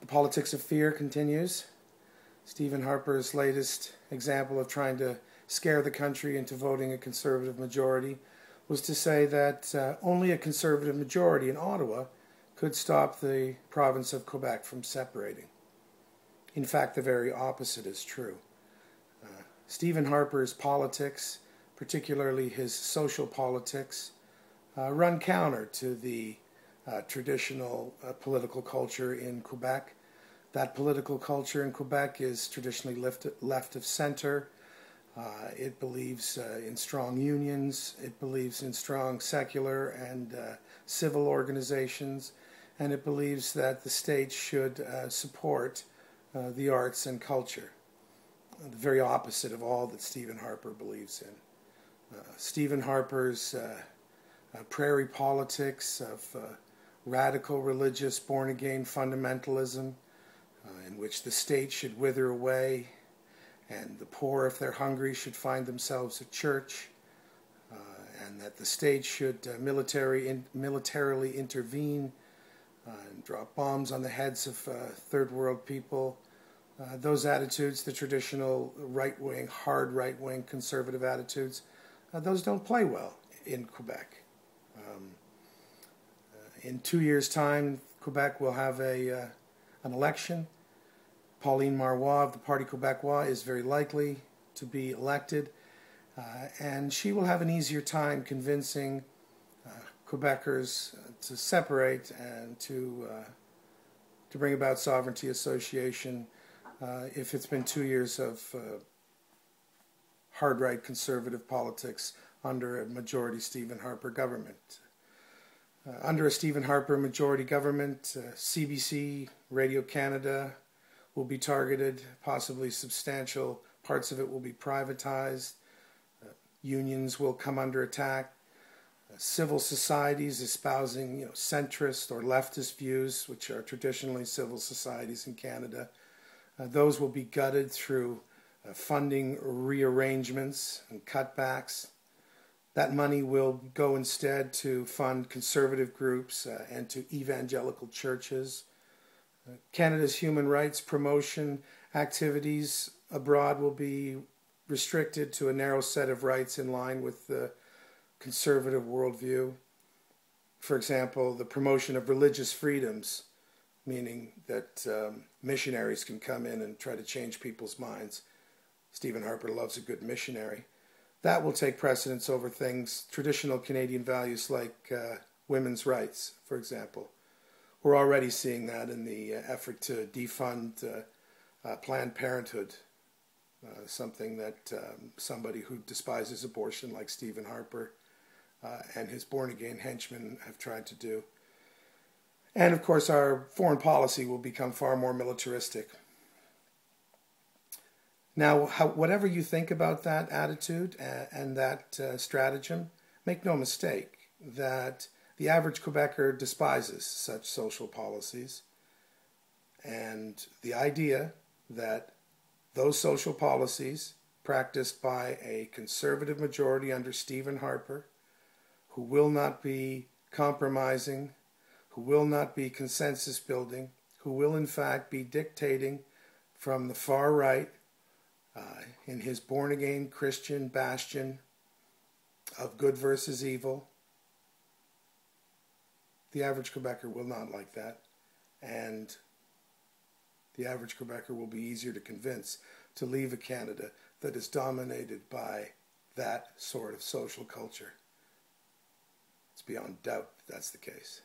The politics of fear continues. Stephen Harper's latest example of trying to scare the country into voting a conservative majority was to say that only a conservative majority in Ottawa could stop the province of Quebec from separating. In fact, the very opposite is true. Stephen Harper's politics, particularly his social politics, run counter to the traditional political culture in Quebec. That political culture in Quebec is traditionally left of center. It believes in strong unions. It believes in strong secular and civil organizations. And it believes that the state should support the arts and culture. The very opposite of all that Stephen Harper believes in. Stephen Harper's prairie politics of radical religious born-again fundamentalism, in which the state should wither away and the poor, if they're hungry, should find themselves at church, and that the state should militarily intervene and drop bombs on the heads of third world people. Those attitudes, the traditional right-wing, hard right-wing conservative attitudes, those don't play well in Quebec. In 2 years' time, Quebec will have an election. Pauline Marois of the Parti Québécois is very likely to be elected, and she will have an easier time convincing Quebecers to separate and to bring about sovereignty association if it's been 2 years of hard-right conservative politics under a majority Stephen Harper government. Under a Stephen Harper majority government, CBC, Radio Canada will be targeted, possibly substantial parts of it will be privatized, unions will come under attack, civil societies espousing centrist or leftist views, which are traditionally civil societies in Canada, those will be gutted through funding rearrangements and cutbacks. That money will go instead to fund conservative groups and to evangelical churches. Canada's human rights promotion activities abroad will be restricted to a narrow set of rights in line with the conservative worldview. For example, the promotion of religious freedoms, meaning that missionaries can come in and try to change people's minds. Stephen Harper loves a good missionary. That will take precedence over things, traditional Canadian values like women's rights, for example. We're already seeing that in the effort to defund Planned Parenthood, something that somebody who despises abortion like Stephen Harper and his born-again henchmen have tried to do. And of course our foreign policy will become far more militaristic. Now, whatever you think about that attitude and that stratagem, make no mistake that the average Quebecer despises such social policies. And the idea that those social policies practiced by a conservative majority under Stephen Harper, who will not be compromising, who will not be consensus building, who will in fact be dictating from the far right, in his born-again Christian bastion of good versus evil. The average Quebecer will not like that, and the average Quebecer will be easier to convince to leave a Canada that is dominated by that sort of social culture. It's beyond doubt that that's the case.